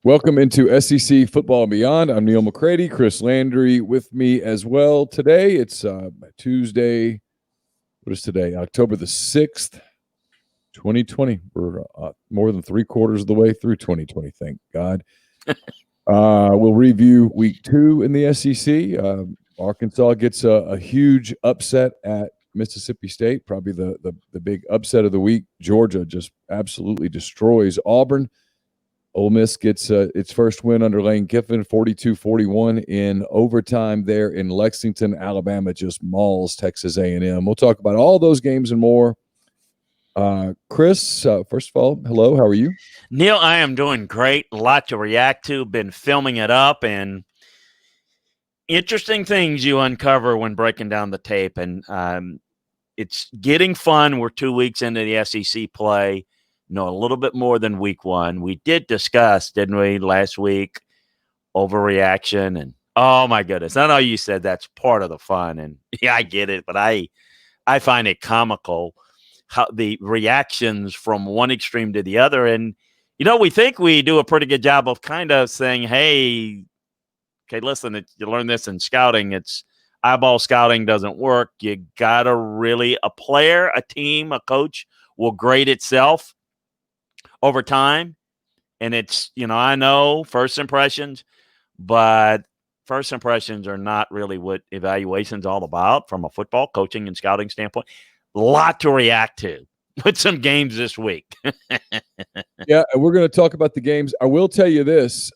Welcome into SEC Football and Beyond. I'm Neal McCready, Chris Landry with me as well. Today, it's Tuesday. What is today? October the 6th, 2020. We're more than 3/4 of the way through 2020, thank God. We'll review week 2 in the SEC. Arkansas gets a huge upset at Mississippi State, probably the big upset of the week. Georgia just absolutely destroys Auburn. Ole Miss gets its first win under Lane Kiffin, 42-41 in overtime there in Lexington. Alabama just mauls Texas A&M. We'll talk about all those games and more. Chris, first of all, hello. How are you? Neal, I am doing great. A lot to react to. Been filming it up, and interesting things you uncover when breaking down the tape. And it's getting fun. We're 2 weeks into the SEC play. Know a little bit more than week 1. We did discuss, didn't we, last week, overreaction. And oh my goodness, I know you said that's part of the fun, and yeah, I get it, but I find it comical how the reactions from one extreme to the other. And we think we do a pretty good job of kind of saying, hey, okay, listen, you learn this in scouting. It's eyeball scouting doesn't work. You got to really, a player, a team, a coach will grade itself over time. And it's, I know first impressions, but first impressions are not really what evaluation's all about from a football coaching and scouting standpoint. A lot to react to with some games this week. Yeah, we're going to talk about the games. I will tell you this.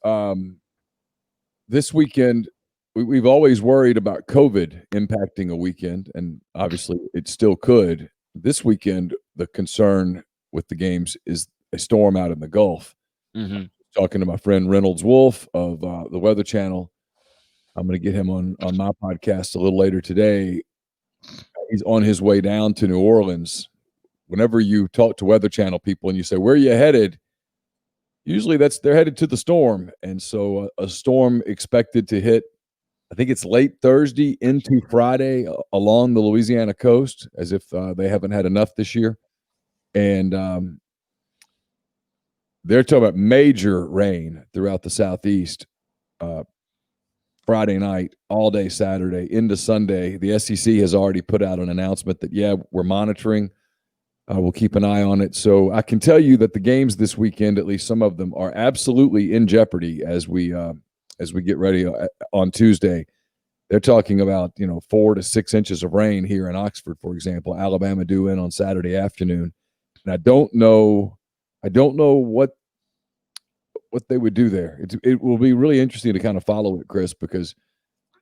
This weekend, we've always worried about COVID impacting a weekend, and obviously it still could. This weekend, the concern with the games is a storm out in the Gulf. Mm-hmm. Talking to my friend Reynolds Wolf of the Weather Channel. I'm going to get him on my podcast a little later today. He's on his way down to New Orleans. Whenever you talk to Weather Channel people and you say, where are you headed? Usually they're headed to the storm. And so a storm expected to hit, I think it's late Thursday into Friday along the Louisiana coast, as if they haven't had enough this year. And they're talking about major rain throughout the Southeast Friday night, all day Saturday, into Sunday. The SEC has already put out an announcement that, yeah, we're monitoring. We'll keep an eye on it. So I can tell you that the games this weekend, at least some of them, are absolutely in jeopardy as we get ready on Tuesday. They're talking about 4 to 6 inches of rain here in Oxford, for example. Alabama due in on Saturday afternoon, and I don't know what they would do there. It will be really interesting to kind of follow it, Chris, because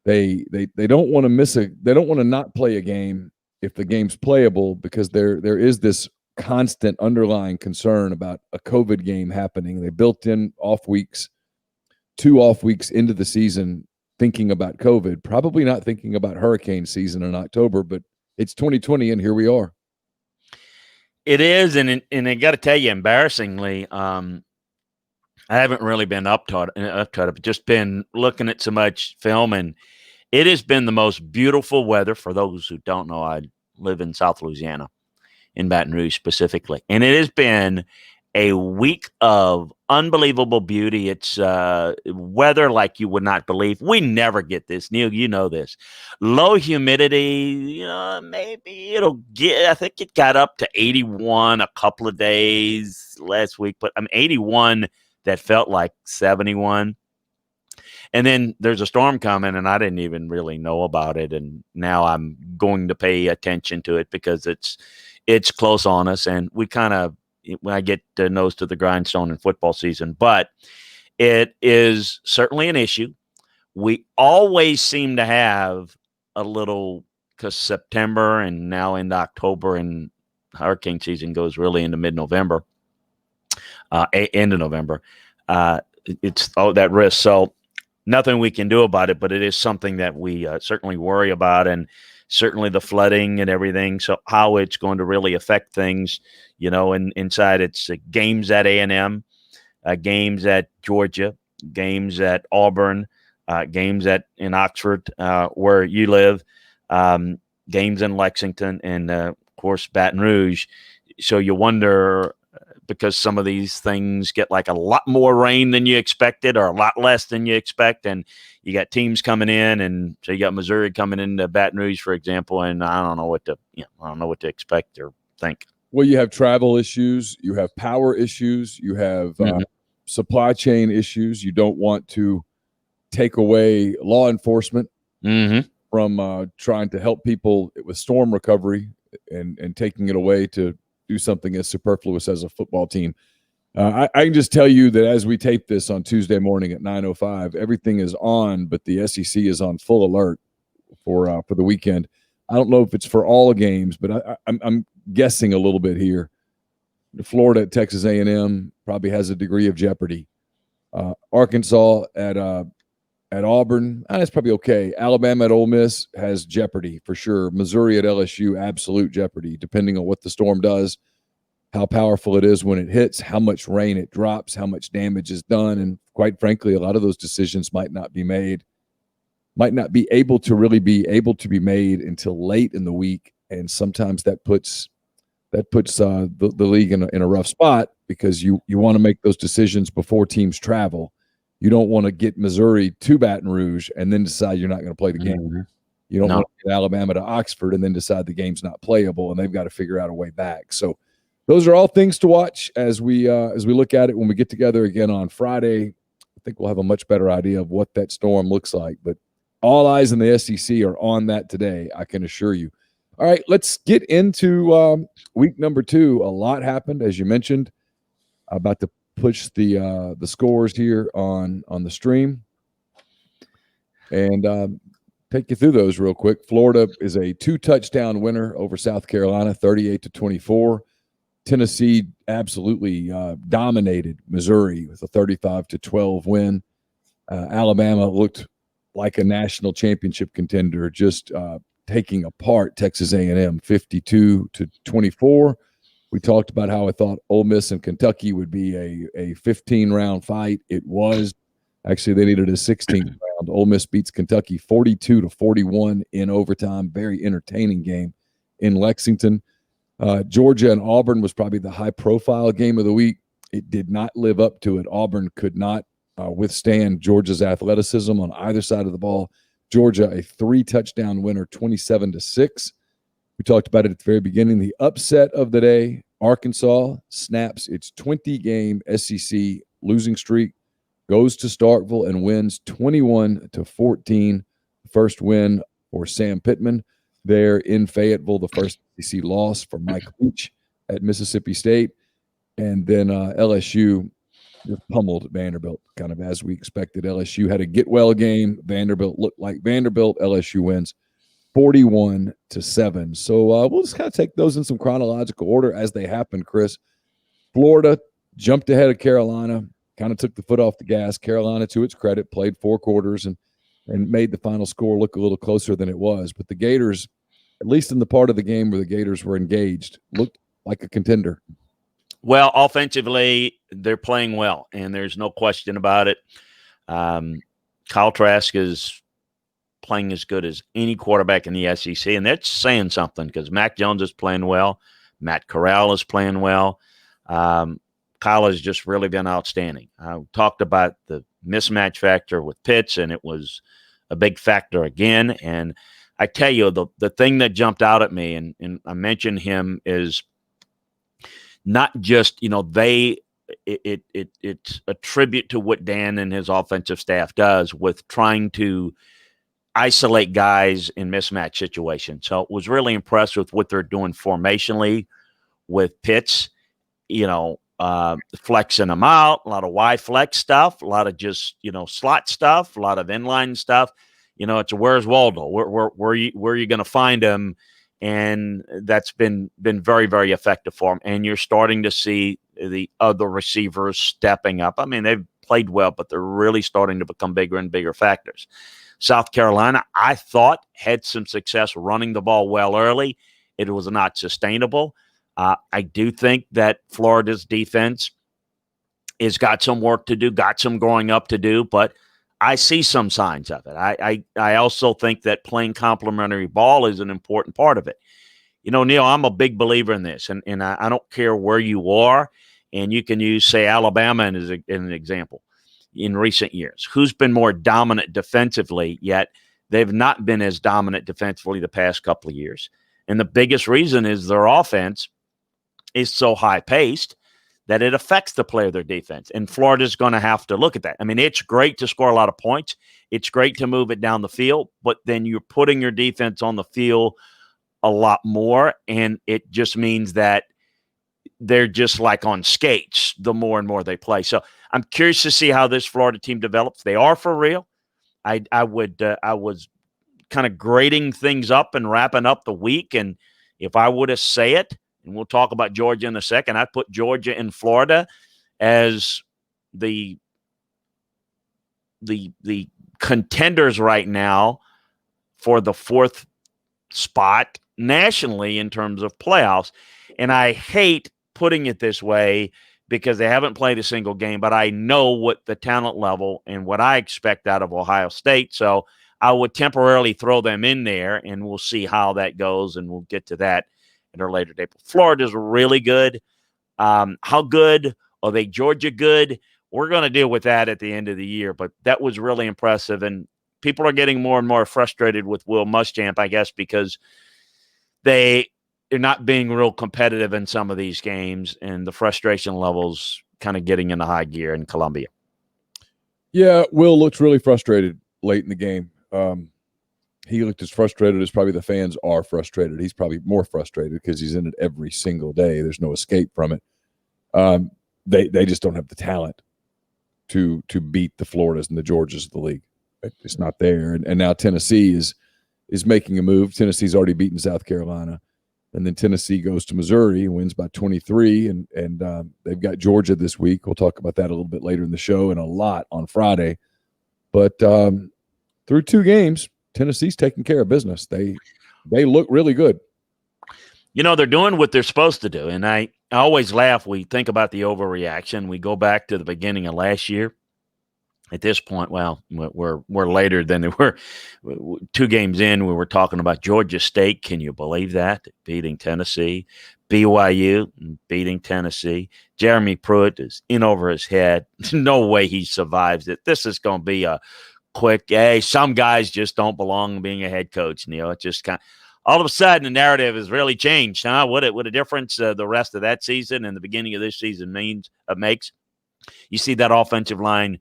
they don't want to they don't want to not play a game if the game's playable, because there is this constant underlying concern about a COVID game happening. They built in 2 off weeks into the season thinking about COVID, probably not thinking about hurricane season in October, but it's 2020 and here we are. It is, and I got to tell you, embarrassingly, I haven't really been up to it. I've just been looking at so much film, and it has been the most beautiful weather. For those who don't know, I live in South Louisiana, in Baton Rouge specifically, and it has been a week of unbelievable beauty. It's weather like you would not believe. We never get this, Neal. You know this. Low humidity. Maybe it'll get. I think it got up to 81 a couple of days last week, but 81 that felt like 71. And then there's a storm coming, and I didn't even really know about it. And now I'm going to pay attention to it because it's close on us, and we kind of, when I get nose to the grindstone in football season. But it is certainly an issue. We always seem to have a little, because September and now into October, and hurricane season goes really into mid-November, end of November. It's that risk. So nothing we can do about it, but it is something that we certainly worry about, and certainly the flooding and everything. So how it's going to really affect things, and inside it's games at A&M, games at Georgia, games at Auburn, games in Oxford, where you live, games in Lexington, and of course Baton Rouge. So you wonder, because some of these things get like a lot more rain than you expected or a lot less than you expect. And you got teams coming in, and so you got Missouri coming into Baton Rouge, for example, and I don't know what to expect or think. Well, you have travel issues, you have power issues, you have supply chain issues. You don't want to take away law enforcement from trying to help people with storm recovery and taking it away to do something as superfluous as a football team. I can just tell you that as we tape this on Tuesday morning at 9:05, everything is on, but the SEC is on full alert for the weekend. I don't know if it's for all games, but I'm guessing a little bit here. Florida at Texas A&M probably has a degree of jeopardy. Arkansas at Auburn, that's probably okay. Alabama at Ole Miss has jeopardy for sure. Missouri at LSU, absolute jeopardy, depending on what the storm does, how powerful it is when it hits, how much rain it drops, how much damage is done. And quite frankly, a lot of those decisions might not be able to be made until late in the week. And sometimes that puts the league in a rough spot, because you want to make those decisions before teams travel. You don't want to get Missouri to Baton Rouge and then decide you're not going to play the game. You don't want to get Alabama to Oxford and then decide the game's not playable, and they've got to figure out a way back. So those are all things to watch as we look at it when we get together again on Friday. I think we'll have a much better idea of what that storm looks like. But all eyes in the SEC are on that today, I can assure you. All right, let's get into week number 2. A lot happened, as you mentioned. About to push the scores here on the stream and take you through those real quick. Florida is a 2-touchdown winner over South Carolina, 38-24. Tennessee absolutely dominated Missouri with a 35-12 win. Alabama looked like a national championship contender, just taking apart Texas A&M, 52-24. We talked about how I thought Ole Miss and Kentucky would be a 15-round fight. It was. Actually, they needed a 16th round. Ole Miss beats Kentucky 42-41 in overtime. Very entertaining game in Lexington. Georgia and Auburn was probably the high-profile game of the week. It did not live up to it. Auburn could not withstand Georgia's athleticism on either side of the ball. Georgia, a 3-touchdown winner, 27-6. We talked about it at the very beginning. The upset of the day, Arkansas snaps its 20-game SEC losing streak, goes to Starkville and wins 21-14. First win for Sam Pittman there in Fayetteville, the first SEC loss for Mike Leach at Mississippi State. And then LSU just pummeled Vanderbilt, kind of as we expected. LSU had a get-well game. Vanderbilt looked like Vanderbilt. LSU wins 41-7. So we'll just kind of take those in some chronological order as they happen, Chris. Florida jumped ahead of Carolina, kind of took the foot off the gas. Carolina, to its credit, played 4 quarters and made the final score look a little closer than it was. But the Gators, at least in the part of the game where the Gators were engaged, looked like a contender. Well, offensively, they're playing well, and there's no question about it. Kyle Trask is playing as good as any quarterback in the SEC, and that's saying something because Mac Jones is playing well. Matt Corral is playing well. Kyle has just really been outstanding. I talked about the mismatch factor with Pitts, and it was a big factor again. And I tell you, the thing that jumped out at me, and I mentioned him, is not just, it's a tribute to what Dan and his offensive staff does with trying to isolate guys in mismatch situations. So was really impressed with what they're doing formationally with Pitts, flexing them out, a lot of Y flex stuff, a lot of just, slot stuff, a lot of inline stuff. It's a where's Waldo? Where are you going to find him? And that's been very, very effective for him. And you're starting to see the other receivers stepping up. I mean, they've played well, but they're really starting to become bigger and bigger factors. South Carolina, I thought, had some success running the ball well early. It was not sustainable. I do think that Florida's defense has got some work to do, got some growing up to do, but I see some signs of it. I also think that playing complementary ball is an important part of it. Neal, I'm a big believer in this, and I don't care where you are And you can use, say, Alabama as an example in recent years. Who's been more dominant defensively, yet they've not been as dominant defensively the past couple of years. And the biggest reason is their offense is so high-paced that it affects the play of their defense. And Florida's going to have to look at that. I mean, it's great to score a lot of points. It's great to move it down the field, but then you're putting your defense on the field a lot more, and it just means that they're just like on skates the more and more they play. So I'm curious to see how this Florida team develops. They are for real. I was kind of grading things up and wrapping up the week, and if I would have say it, and we'll talk about Georgia in a second, I'd put Georgia and Florida as the contenders right now for the fourth spot nationally in terms of playoffs. And I hate putting it this way because they haven't played a single game, but I know what the talent level and what I expect out of Ohio State. So I would temporarily throw them in there, and we'll see how that goes, and we'll get to that in our later date. Florida's really good. How good? Are they Georgia good? We're going to deal with that at the end of the year, but that was really impressive. And people are getting more and more frustrated with Will Muschamp, I guess, because they're not being real competitive in some of these games, and the frustration levels kind of getting into high gear in Columbia. Yeah, Will looks really frustrated late in the game. He looked as frustrated as probably the fans are frustrated. He's probably more frustrated because he's in it every single day. There's no escape from it. They just don't have the talent to beat the Floridas and the Georgias of the league. It's not there. And now Tennessee is making a move. Tennessee's already beaten South Carolina. And then Tennessee goes to Missouri and wins by 23. And they've got Georgia this week. We'll talk about that a little bit later in the show and a lot on Friday. But through 2 games, Tennessee's taking care of business. They look really good. You know, they're doing what they're supposed to do. And I always laugh. We think about the overreaction. We go back to the beginning of last year. At this point, well, we're later than they were. 2 games in, we were talking about Georgia State. Can you believe that? Beating Tennessee. BYU beating Tennessee. Jeremy Pruitt is in over his head. No way he survives it. This is going to be a quick, hey, some guys just don't belong being a head coach, Neal. It just kind of, all of a sudden the narrative has really changed, huh? What a difference the rest of that season and the beginning of this season makes. You see that offensive line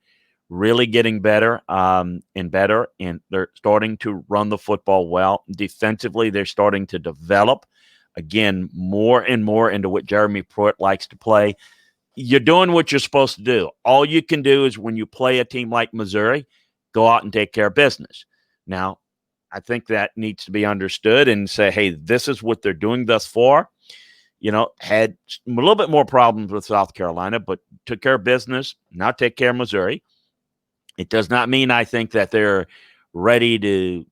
really getting better and better, and they're starting to run the football well. Defensively, they're starting to develop, again, more and more into what Jeremy Pruitt likes to play. You're doing what you're supposed to do. All you can do is when you play a team like Missouri, go out and take care of business. Now, I think that needs to be understood and say, hey, this is what they're doing thus far. You know, had a little bit more problems with South Carolina, but took care of business. Now take care of Missouri. It does not mean I think that they're ready to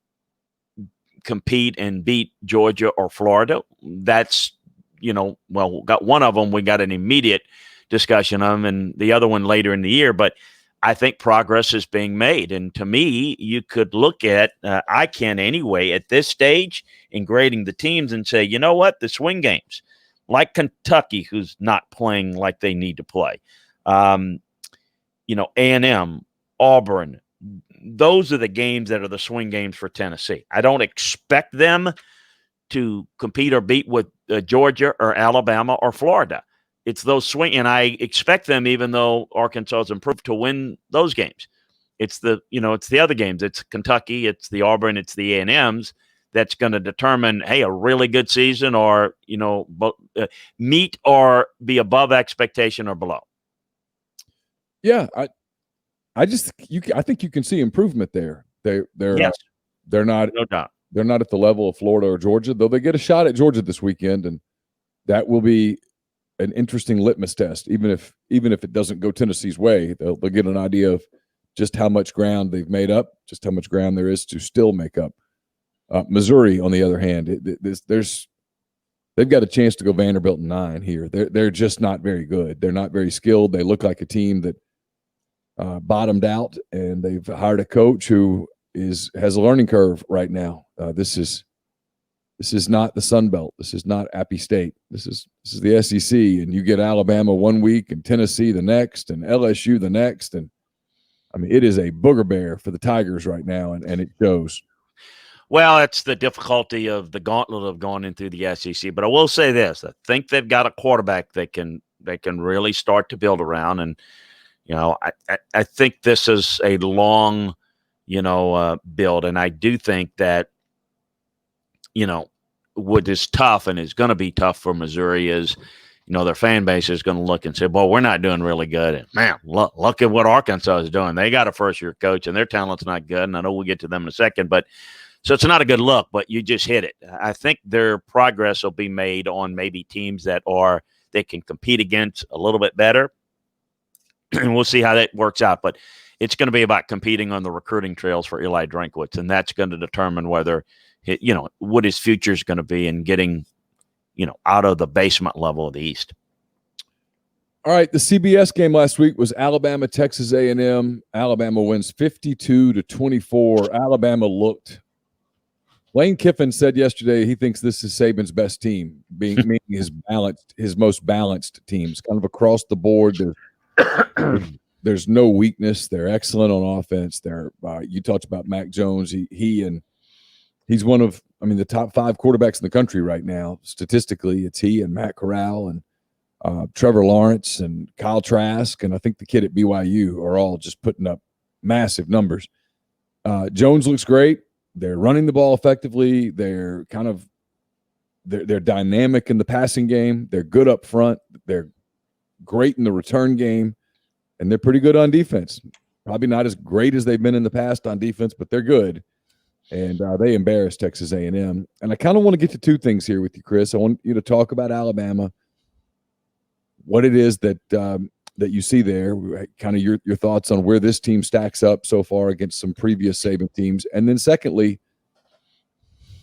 compete and beat Georgia or Florida. That's, you know, well, we got one of them. We got an immediate discussion of them, and the other one later in the year. But I think progress is being made. And to me, you could look at, I can anyway, at this stage in grading the teams and say, you know what, the swing games, like Kentucky, who's not playing like they need to play, you know, A&M, Auburn, those are the games that are the swing games for Tennessee. I don't expect them to compete or beat with Georgia or Alabama or Florida. It's those swing, and I expect them, even though Arkansas has improved, to win those games. It's the other games. It's Kentucky, it's the Auburn, it's the A&Ms that's going to determine, hey, a really good season, or meet or be above expectation or below. Yeah, I think you can see improvement there. They're yes. They're not, no doubt. They're not at the level of Florida or Georgia, though they get a shot at Georgia this weekend, and that will be an interesting litmus test. Even if it doesn't go Tennessee's way, they'll get an idea of just how much ground they've made up, just how much ground there is to still make up. Missouri, on the other hand, they've got a chance to go Vanderbilt in 9 here. They're just not very good. They're not very skilled. They look like a team that bottomed out, and they've hired a coach who has a learning curve right now. This This is not the Sun Belt. This is not Appy State. This is the SEC, and you get Alabama one week and Tennessee the next and LSU the next. And I mean, it is a booger bear for the Tigers right now, and it shows. Well, it's the difficulty of the gauntlet of going into the SEC. But I will say this: I think they've got a quarterback they can really start to build around. And I think this is a long, build. And I do think that what is tough and is going to be tough for Missouri is, their fan base is going to look and say, "Well, we're not doing really good." And man, look at what Arkansas is doing. They got a first-year coach, and their talent's not good. And I know we'll get to them in a second, but. So it's not a good look, but you just hit it. I think their progress will be made on maybe teams that they can compete against a little bit better. And we'll see how that works out. But it's going to be about competing on the recruiting trails for Eli Drinkwitz. And that's going to determine whether, what his future is going to be in getting, out of the basement level of the East. All right, the CBS game last week was Alabama, Texas A&M. Alabama wins 52-24. Alabama looked. Lane Kiffin said yesterday he thinks this is Saban's best team, meaning his most balanced teams, kind of across the board. There's no weakness. They're excellent on offense. You talked about Mac Jones. He's one of the top 5 quarterbacks in the country right now. Statistically, it's he and Matt Corral and Trevor Lawrence and Kyle Trask, and I think the kid at BYU are all just putting up massive numbers. Jones looks great. They're running the ball effectively. They're they're dynamic in the passing game. They're good up front. They're great in the return game, and they're pretty good on defense. Probably not as great as they've been in the past on defense, but they're good. And they embarrassed Texas A&M. And I kind of want to get to 2 things here with you, Chris. I want you to talk about Alabama, what it is that you see there, kind of your thoughts on where this team stacks up so far against some previous Saban teams. And then secondly,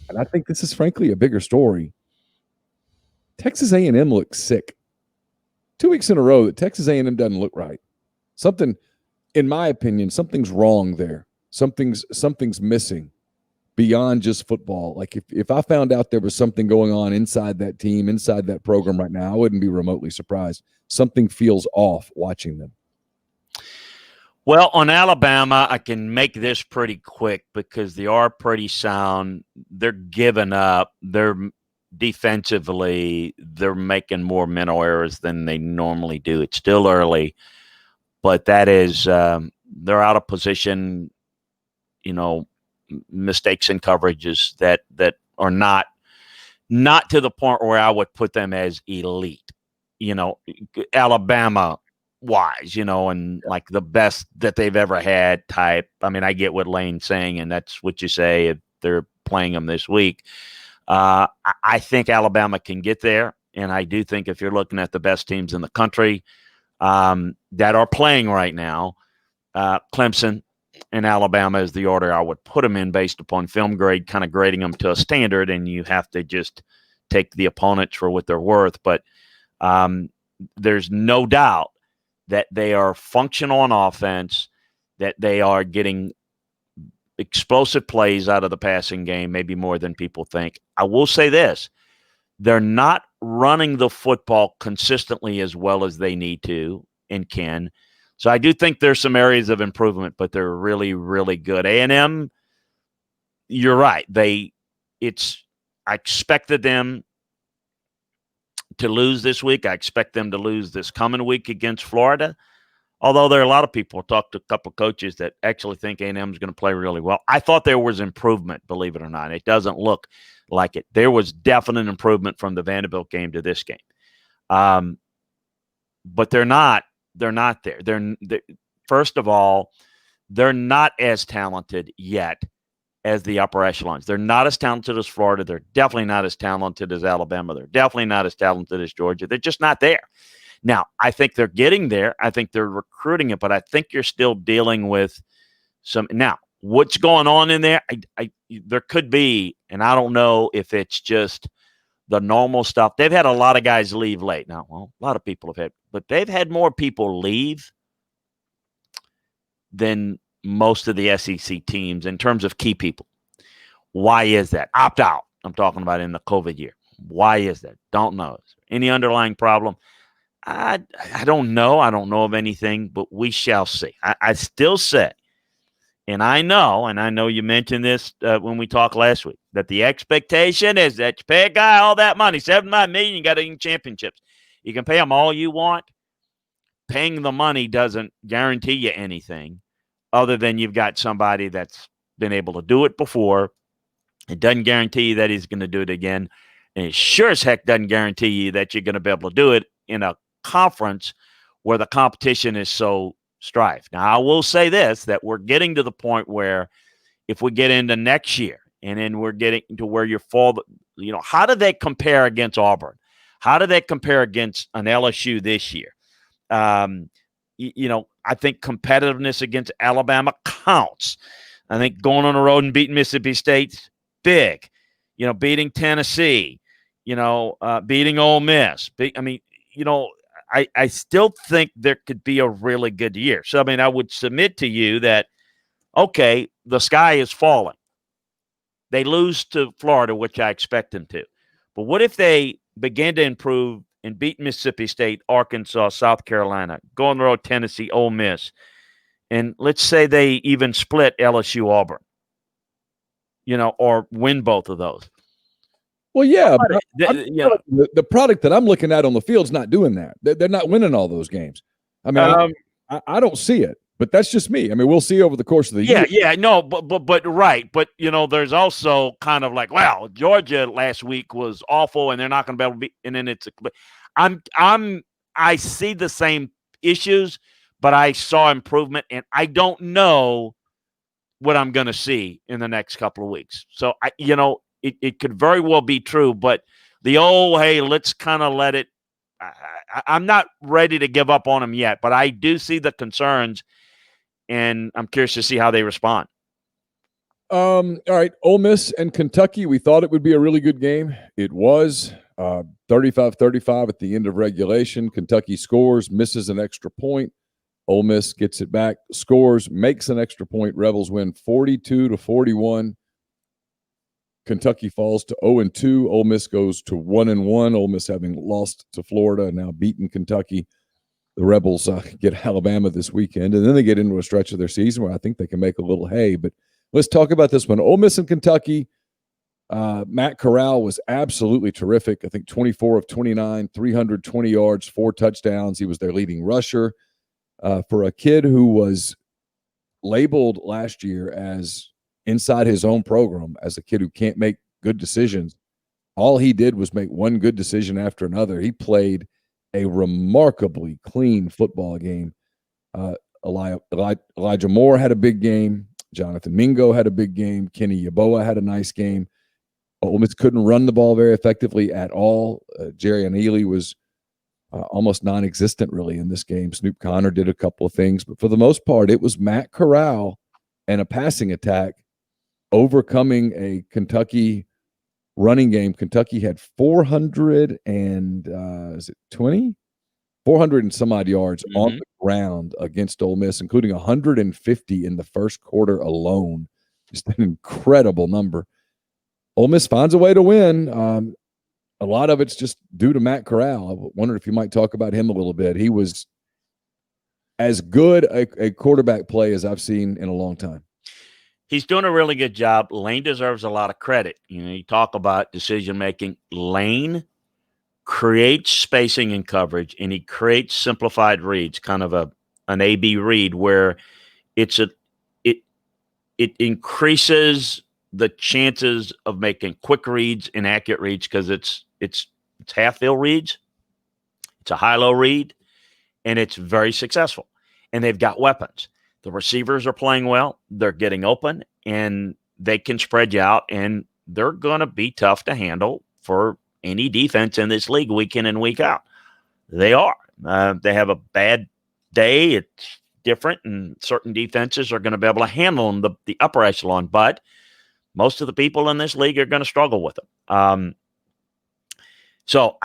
and I think this is frankly a bigger story, Texas A&M looks sick. 2 weeks in a row that Texas A&M doesn't look right. Something, in my opinion, something's wrong there. Something's missing beyond just football. Like if I found out there was something going on inside that team, inside that program right now, I wouldn't be remotely surprised. Something feels off watching them. Well, on Alabama, I can make this pretty quick because they are pretty sound. They're giving up. They're defensively, they're making more mental errors than they normally do. It's still early, but that is they're out of position, mistakes in coverages that are not to the point where I would put them as elite. Alabama wise, and like the best that they've ever had type. I mean, I get what Lane's saying, and that's what you say if they're playing them this week. I think Alabama can get there, and I do think if you're looking at the best teams in the country that are playing right now, Clemson and Alabama is the order I would put them in based upon film grade, kind of grading them to a standard, and you have to just take the opponents for what they're worth. But there's no doubt that they are functional on offense, that they are getting explosive plays out of the passing game, maybe more than people think. I will say this. They're not running the football consistently as well as they need to and can. So I do think there's some areas of improvement, but they're really, really good. A&M, you're right. I expected them to lose this week. I expect them to lose this coming week against Florida. Although there are a lot of people, talked to a couple of coaches that actually think A&M is going to play really well. I thought there was improvement, believe it or not. It doesn't look like it. There was definite improvement from the Vanderbilt game to this game. But they're not there. They're first of all, they're not as talented yet as the upper echelons. They're not as talented as Florida. They're definitely not as talented as Alabama. They're definitely not as talented as Georgia. They're just not there. Now, I think they're getting there. I think they're recruiting it, but I think you're still dealing with some. Now, what's going on in there? There could be, and I don't know if it's just the normal stuff. They've had a lot of guys leave late. Now, well, a lot of people have had, but they've had more people leave than most of the SEC teams in terms of key people. Why is that? Opt out. I'm talking about in the COVID year. Why is that? Don't know. Any underlying problem? I don't know. I don't know of anything, but we shall see. I still say, and I know you mentioned this when we talked last week, that the expectation is that you pay a guy all that money, $7 million, you got to win championships. You can pay him all you want. Paying the money doesn't guarantee you anything other than you've got somebody that's been able to do it before. It doesn't guarantee you that he's going to do it again. And it sure as heck doesn't guarantee you that you're going to be able to do it in a conference where the competition is so strife. Now, I will say this, that we're getting to the point where if we get into next year and then we're getting to where you fall, how do they compare against Auburn? How do they compare against an LSU this year? I think competitiveness against Alabama counts. I think going on the road and beating Mississippi State's big. Beating Tennessee, beating Ole Miss. I still think there could be a really good year. So, I would submit to you that, okay, the sky is falling. They lose to Florida, which I expect them to. But what if they begin to improve and beat Mississippi State, Arkansas, South Carolina, go on the road, Tennessee, Ole Miss, and let's say they even split LSU, Auburn, or win both of those? Well, yeah, but the product that I'm looking at on the field is not doing that. They're not winning all those games. I don't see it, but that's just me. We'll see over the course of the year. Yeah, no, but right, but there's also kind of like, well, Georgia last week was awful, and they're not going to be able to be. And then I see the same issues, but I saw improvement, and I don't know what I'm going to see in the next couple of weeks. So it could very well be true, but hey, let's kind of let it. I'm not ready to give up on them yet, but I do see the concerns, and I'm curious to see how they respond. All right, Ole Miss and Kentucky, we thought it would be a really good game. It was 35-35 at the end of regulation. Kentucky scores, misses an extra point. Ole Miss gets it back, scores, makes an extra point. Rebels win 42-41. Kentucky falls to 0-2. Ole Miss goes to 1-1. Ole Miss having lost to Florida and now beaten Kentucky. The Rebels get Alabama this weekend, and then they get into a stretch of their season where I think they can make a little hay. But let's talk about this one. Ole Miss and Kentucky. Matt Corral was absolutely terrific. I think 24 of 29, 320 yards, 4 touchdowns. He was their leading rusher. For a kid who was labeled last year as inside his own program as a kid who can't make good decisions, all he did was make one good decision after another. He played a remarkably clean football game. Elijah Moore had a big game. Jonathan Mingo had a big game. Kenny Yeboah had a nice game. Ole Miss couldn't run the ball very effectively at all. Jerry Neal was almost non-existent really in this game. Snoop Connor did a couple of things, but for the most part, it was Matt Corral and a passing attack overcoming a Kentucky running game. Kentucky had 400 and 400 and some odd yards on the ground against Ole Miss, including 150 in the first quarter alone. Just an incredible number. Ole Miss finds a way to win. A lot of it's just due to Matt Corral. I wonder if you might talk about him a little bit. He was as good a quarterback play as I've seen in a long time. He's doing a really good job. Lane deserves a lot of credit. You talk about decision-making. Lane creates spacing and coverage, and he creates simplified reads, kind of an A-B read where it increases the chances of making quick reads and accurate reads because it's half-field reads. It's a high-low read, and it's very successful. And they've got weapons. The receivers are playing well. They're getting open, and they can spread you out, and they're going to be tough to handle for any defense in this league week in and week out. They are. They have a bad day. It's different, and certain defenses are going to be able to handle them, the upper echelon, but most of the people in this league are going to struggle with them. So,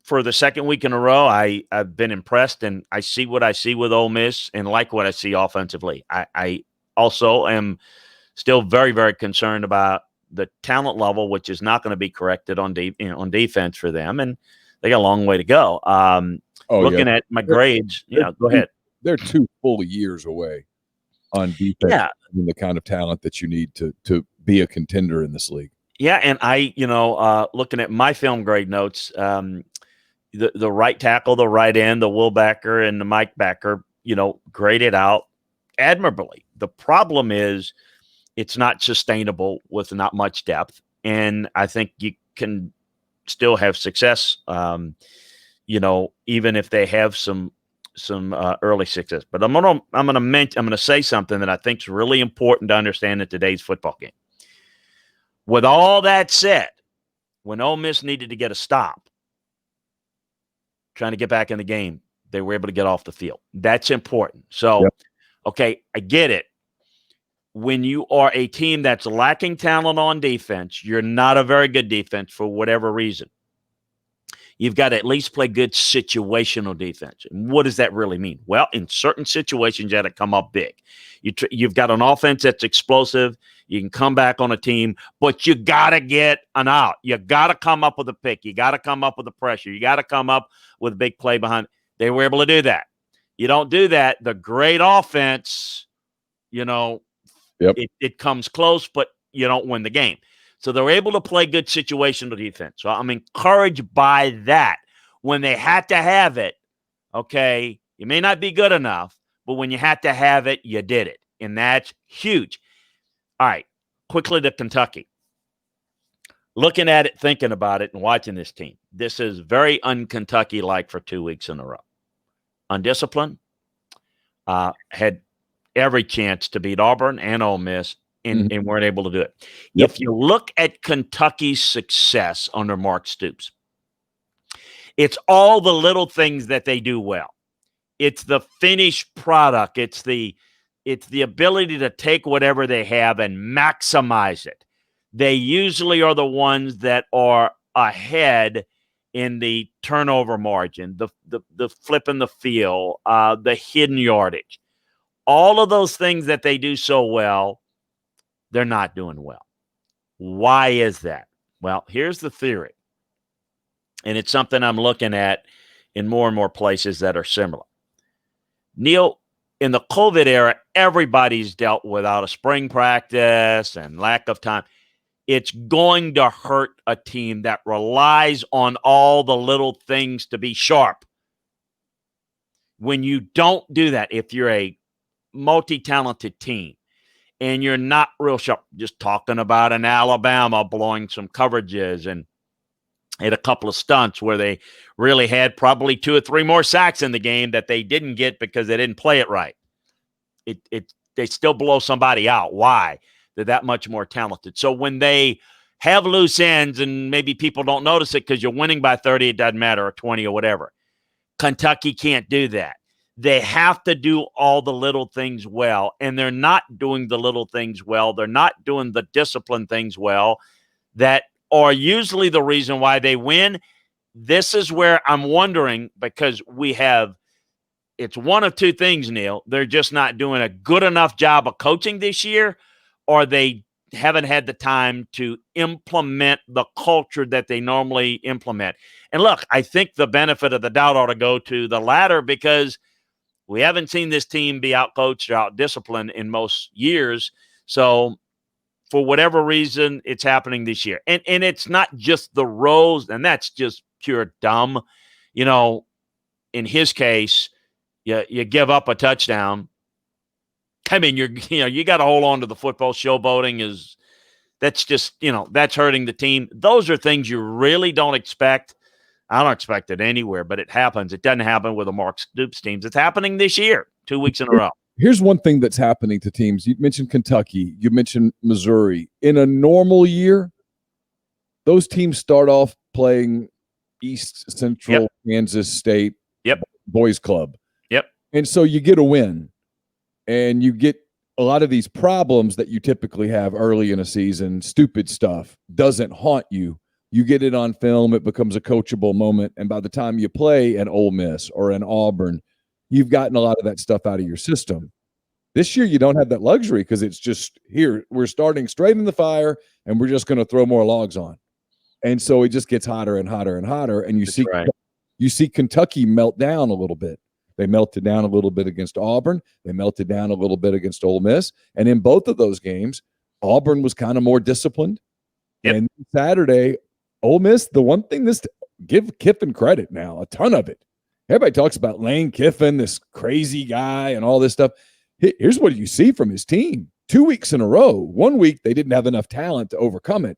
for the second week in a row, I've been impressed, and I see what I see with Ole Miss and like what I see offensively. I also am still very, very concerned about the talent level, which is not going to be corrected on defense for them, and they got a long way to go. Looking at my grades, go ahead. They're 2 full years away on defense. Yeah, and the kind of talent that you need to be a contender in this league. Yeah, and I, looking at my film grade notes, the right tackle, the right end, the Will backer, and the Mike backer, graded out admirably. The problem is it's not sustainable with not much depth, and I think you can still have success, even if they have some early success. But I'm gonna say something that I think is really important to understand in today's football game. With all that said, when Ole Miss needed to get a stop, trying to get back in the game, they were able to get off the field. That's important. So, Okay, I get it. When you are a team that's lacking talent on defense, you're not a very good defense for whatever reason. You've got to at least play good situational defense. And what does that really mean? Well, in certain situations, you got to come up big. You've got an offense that's explosive. You can come back on a team, but you got to get an out. You got to come up with a pick. You got to come up with the pressure. You got to come up with a big play behind. They were able to do that. You don't do that. The great offense, it comes close, but you don't win the game. So they're able to play good situational defense. So I'm encouraged by that. When they had to have it, okay, you may not be good enough, but when you had to have it, you did it. And that's huge. All right, quickly to Kentucky. Looking at it, thinking about it, and watching this team, this is very un-Kentucky-like for 2 weeks in a row. Undisciplined, had every chance to beat Auburn and Ole Miss, and weren't able to do it. Yep. If you look at Kentucky's success under Mark Stoops, it's all the little things that they do well. It's the finished product. It's the ability to take whatever they have and maximize it. They usually are the ones that are ahead in the turnover margin, the flipping the field, the hidden yardage. All of those things that they do so well, they're not doing well. Why is that? Well, here's the theory. And it's something I'm looking at in more and more places that are similar. Neal, in the COVID era, everybody's dealt without a spring practice and lack of time. It's going to hurt a team that relies on all the little things to be sharp. When you don't do that, if you're a multi-talented team, and you're not real sharp, just talking about an Alabama blowing some coverages and had a couple of stunts where they really had probably 2 or 3 more sacks in the game that they didn't get because they didn't play it right. They still blow somebody out. Why? They're that much more talented. So when they have loose ends and maybe people don't notice it because you're winning by 30, it doesn't matter, or 20 or whatever. Kentucky can't do that. They have to do all the little things well, and they're not doing the little things well. They're not doing the disciplined things well that are usually the reason why they win. This is where I'm wondering, because it's one of 2 things, Neal. They're just not doing a good enough job of coaching this year, or they haven't had the time to implement the culture that they normally implement. And look, I think the benefit of the doubt ought to go to the latter, because we haven't seen this team be out-coached or out-disciplined in most years. So for whatever reason, it's happening this year. And it's not just the roles, and that's just pure dumb. In his case, you give up a touchdown. I mean, you got to hold on to the football. Showboating that's just, that's hurting the team. Those are things you really don't expect. I don't expect it anywhere, but it happens. It doesn't happen with the Mark Stoops teams. It's happening this year, 2 weeks in a row. Here's one thing that's happening to teams. You mentioned Kentucky. You mentioned Missouri. In a normal year, those teams start off playing East Central, Kansas State Boys Club. Yep. And so you get a win, and you get a lot of these problems that you typically have early in a season. Stupid stuff doesn't haunt you. You get it on film, it becomes a coachable moment, and by the time you play an Ole Miss or an Auburn, you've gotten a lot of that stuff out of your system. This year, you don't have that luxury because it's just here. We're starting straight in the fire, and we're just going to throw more logs on. And so it just gets hotter and hotter and hotter. And you see Kentucky melt down a little bit. They melted down a little bit against Auburn. They melted down a little bit against Ole Miss. And in both of those games, Auburn was kind of more disciplined. Yep. And Saturday, Ole Miss, the one thing give Kiffin credit now, a ton of it. Everybody talks about Lane Kiffin, this crazy guy and all this stuff. Here's what you see from his team. 2 weeks in a row. 1 week, they didn't have enough talent to overcome it.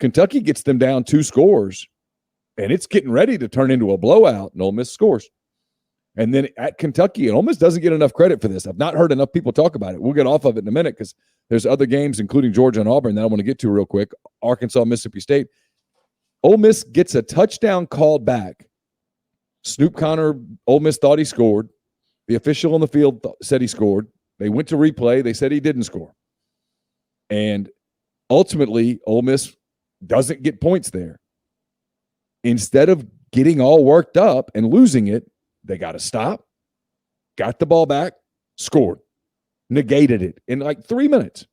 Kentucky gets them down 2 scores, and it's getting ready to turn into a blowout, and Ole Miss scores. And then at Kentucky, and Ole Miss doesn't get enough credit for this. I've not heard enough people talk about it. We'll get off of it in a minute because there's other games, including Georgia and Auburn, that I want to get to real quick. Arkansas, Mississippi State. Ole Miss gets a touchdown called back. Snoop Connor, Ole Miss thought he scored. The official on the field said he scored. They went to replay. They said he didn't score. And ultimately, Ole Miss doesn't get points there. Instead of getting all worked up and losing it, they got to stop, got the ball back, scored, negated it in like 3 minutes.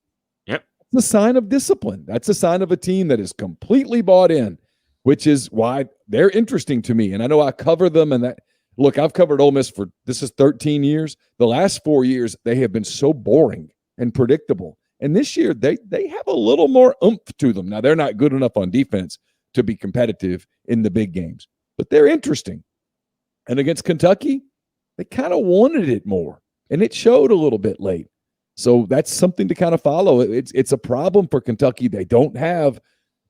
Yep. That's a sign of discipline. That's a sign of a team that is completely bought in, which is why they're interesting to me. And I know I cover them and that. Look, I've covered Ole Miss this is 13 years. The last 4 years, they have been so boring and predictable. And this year, they have a little more oomph to them. Now, they're not good enough on defense to be competitive in the big games, but they're interesting. And against Kentucky, they kind of wanted it more, and it showed a little bit late. So that's something to kind of follow. It's a problem for Kentucky. They don't have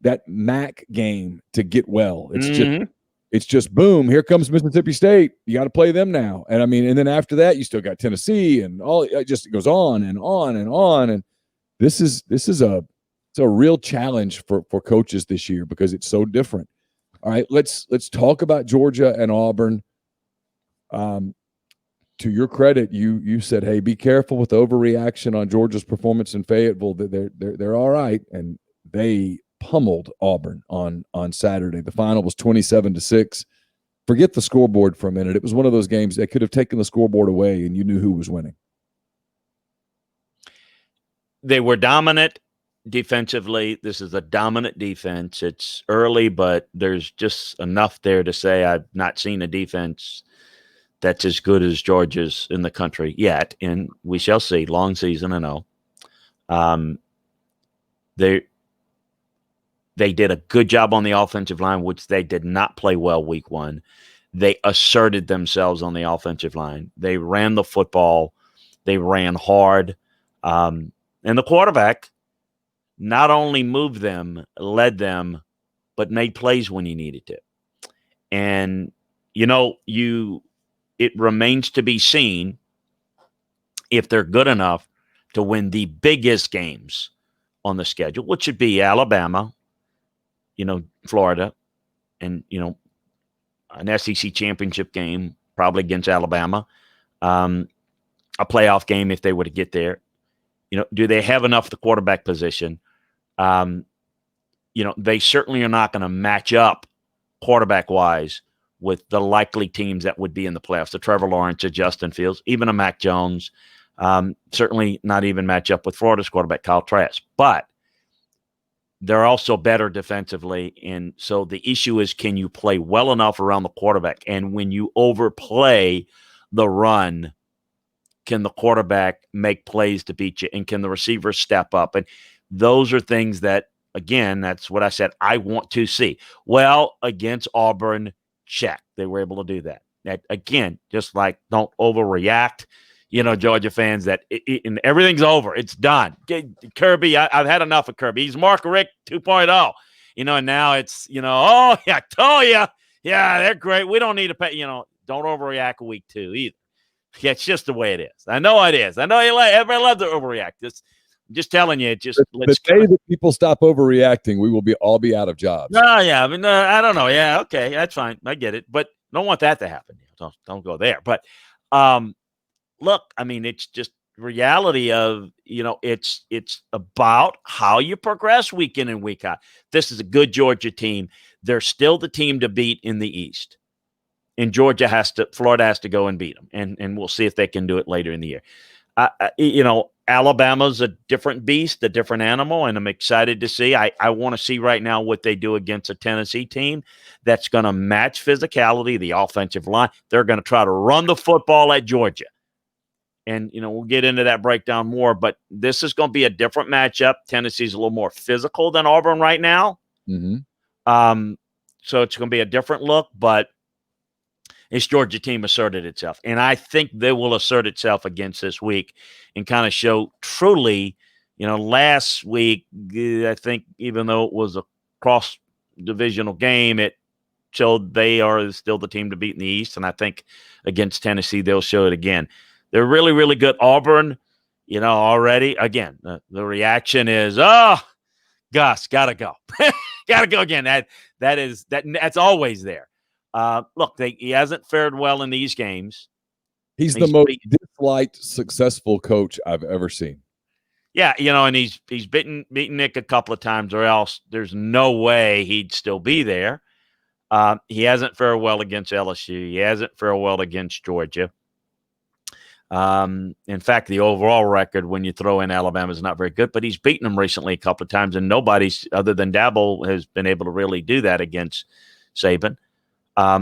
that MAC game to get well. It's just boom, here comes Mississippi State. You got to play them now. And I mean, and then after that, you still got Tennessee and all. It just goes on and on and on. And this is a real challenge for coaches this year because it's so different. All right, let's talk about Georgia and Auburn. To your credit, you said, hey, be careful with overreaction on Georgia's performance in Fayetteville. They're all right, and they pummeled Auburn on Saturday. The final was 27-6. Forget the scoreboard for a minute. It was one of those games that could have taken the scoreboard away, and you knew who was winning. They were dominant defensively. This is a dominant defense. It's early, but there's just enough there to say I've not seen a defense that's as good as Georgia's in the country yet, and we shall see. Long season, I know. They did a good job on the offensive line, which they did not play well week one. They asserted themselves on the offensive line. They ran the football. They ran hard. And the quarterback not only moved them, led them, but made plays when he needed to. And, it remains to be seen if they're good enough to win the biggest games on the schedule, which would be Alabama, Florida, and, an SEC championship game, probably against Alabama, a playoff game if they were to get there. Do they have enough at the quarterback position? They certainly are not going to match up quarterback-wise with the likely teams that would be in the playoffs, the Trevor Lawrence, a Justin Fields, even a Mac Jones. Certainly not even match up with Florida's quarterback, Kyle Trask. But they're also better defensively. And so the issue is, can you play well enough around the quarterback? And when you overplay the run, can the quarterback make plays to beat you? And can the receivers step up? And those are things that, again, that's what I said I want to see. Well, against Auburn, check. They were able to do that. That again, just like don't overreact. Georgia fans, that and everything's over. It's done. Kirby, I've had enough of Kirby. He's Mark Richt 2.0. And now it's, oh, yeah, I told you. Yeah, they're great. We don't need to pay, don't overreact week 2 either. Yeah, it's just the way it is. I know it is. I know everybody loves to overreact. I'm just telling you, the day that people stop overreacting, we will all be out of jobs. No, yeah. I mean, I don't know. Yeah, okay, that's fine. I get it, but don't want that to happen. Don't go there. But look, I mean, it's just reality of it's about how you progress week in and week out. This is a good Georgia team. They're still the team to beat in the East, and Florida has to go and beat them, and we'll see if they can do it later in the year. Alabama's a different beast, a different animal, and I'm excited to see. I want to see right now what they do against a Tennessee team that's going to match physicality, the offensive line. They're going to try to run the football at Georgia. And, we'll get into that breakdown more, but this is going to be a different matchup. Tennessee's a little more physical than Auburn right now. Mm-hmm. So it's going to be a different look, but this Georgia team asserted itself. And I think they will assert itself against this week and kind of show truly, last week, I think even though it was a cross-divisional game, it showed they are still the team to beat in the East. And I think against Tennessee, they'll show it again. They're really, really good. Auburn, already, again, the reaction is, oh, Gus, got to go. Got to go again. That's always there. Look, he hasn't fared well in these games. He's the most disliked successful coach I've ever seen. Yeah, and he's beaten Nick a couple of times, or else there's no way he'd still be there. He hasn't fared well against LSU. He hasn't fared well against Georgia. In fact, the overall record when you throw in Alabama is not very good, but he's beaten them recently a couple of times, and nobody's other than Dabble has been able to really do that against Saban.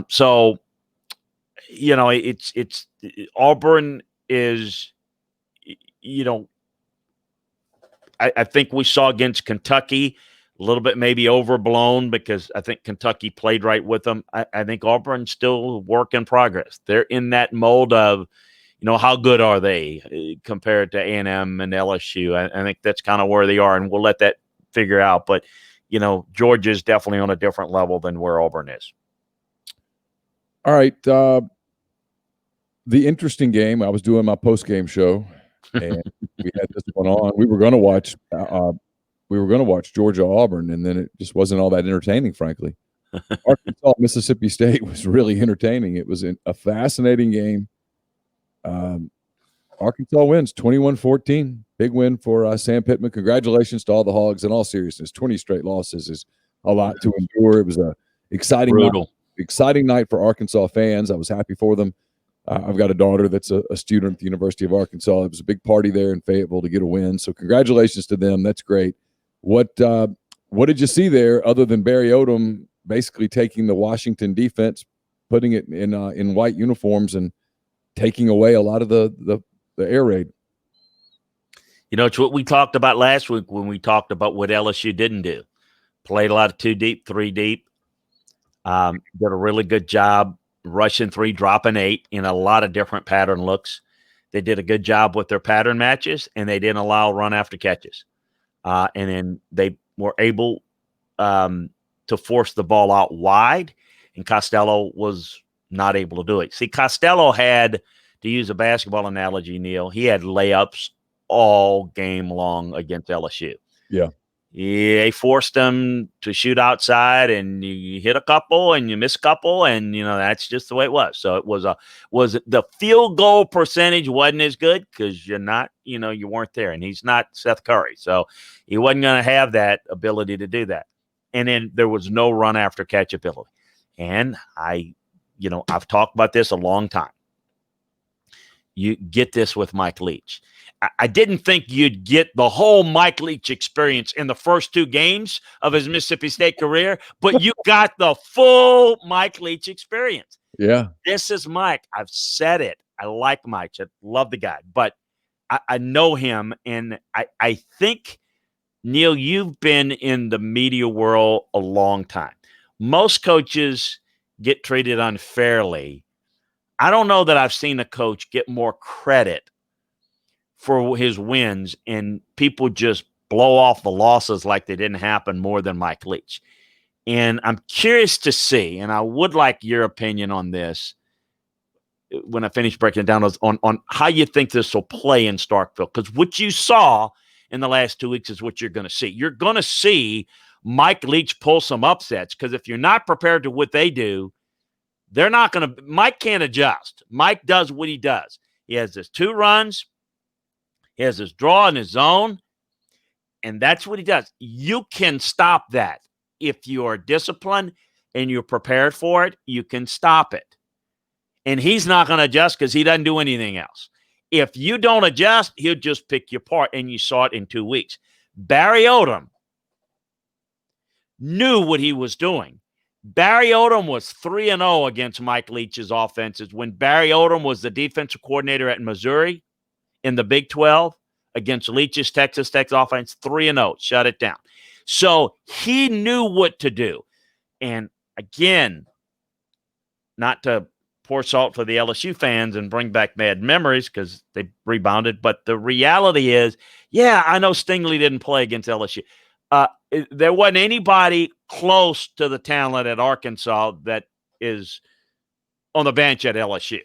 So, it's Auburn is, I think we saw against Kentucky a little bit maybe overblown because I think Kentucky played right with them. I think Auburn's still a work in progress. They're in that mold of, how good are they compared to A&M and LSU? I think that's kind of where they are, and we'll let that figure out. But, Georgia's definitely on a different level than where Auburn is. All right. The interesting game, I was doing my post-game show, and we had this one on. We were going to watch Georgia Auburn, and then it just wasn't all that entertaining, frankly. Arkansas Mississippi State was really entertaining. It was a fascinating game. Arkansas wins 21-14. Big win for Sam Pittman. Congratulations to all the Hogs. In all seriousness, 20 straight losses is a lot to endure. It was a exciting night for Arkansas fans. I was happy for them. I've got a daughter that's a student at the University of Arkansas. It was a big party there in Fayetteville to get a win. So congratulations to them. That's great. What did you see there other than Barry Odom basically taking the Washington defense, putting it in white uniforms and taking away a lot of the air raid? It's what we talked about last week when we talked about what LSU didn't do. Played a lot of 2 deep, 3 deep. Did a really good job rushing 3, dropping 8 in a lot of different pattern looks. They did a good job with their pattern matches, and they didn't allow run after catches. And then they were able to force the ball out wide, and Costello was not able to do it. See, Costello had, to use a basketball analogy, Neal, he had layups all game long against LSU. Yeah. They forced them to shoot outside, and you hit a couple and you miss a couple, and that's just the way it was. So it was the field goal percentage wasn't as good because you're not, you weren't there, and he's not Seth Curry, so he wasn't going to have that ability to do that. And then there was no run after catch ability, and I've talked about this a long time. You get this with Mike Leach. I didn't think you'd get the whole Mike Leach experience in the first 2 games of his Mississippi State career, but you got the full Mike Leach experience. Yeah. This is Mike. I've said it. I like Mike. I love the guy, but I know him, and I think, Neal, you've been in the media world a long time. Most coaches get treated unfairly. I don't know that I've seen a coach get more credit for his wins and people just blow off the losses like they didn't happen more than Mike Leach. And I'm curious to see, and I would like your opinion on this when I finish breaking it down, on how you think this will play in Starkville. Because what you saw in the last 2 weeks is what you're going to see. You're going to see Mike Leach pull some upsets, because if you're not prepared to what they do, they're not going to – Mike can't adjust. Mike does what he does. He has his 2 runs. He has his draw in his zone, and that's what he does. You can stop that. If you are disciplined and you're prepared for it, you can stop it. And he's not going to adjust because he doesn't do anything else. If you don't adjust, he'll just pick you apart, and you saw it in 2 weeks. Barry Odom knew what he was doing. Barry Odom was 3-0 against Mike Leach's offenses when Barry Odom was the defensive coordinator at Missouri in the Big 12 against Leach's Texas Tech offense. 3-0, shut it down. So he knew what to do. And again, not to pour salt for the LSU fans and bring back bad memories because they rebounded, but the reality is, yeah, I know Stingley didn't play against LSU. There wasn't anybody close to the talent at Arkansas that is on the bench at LSU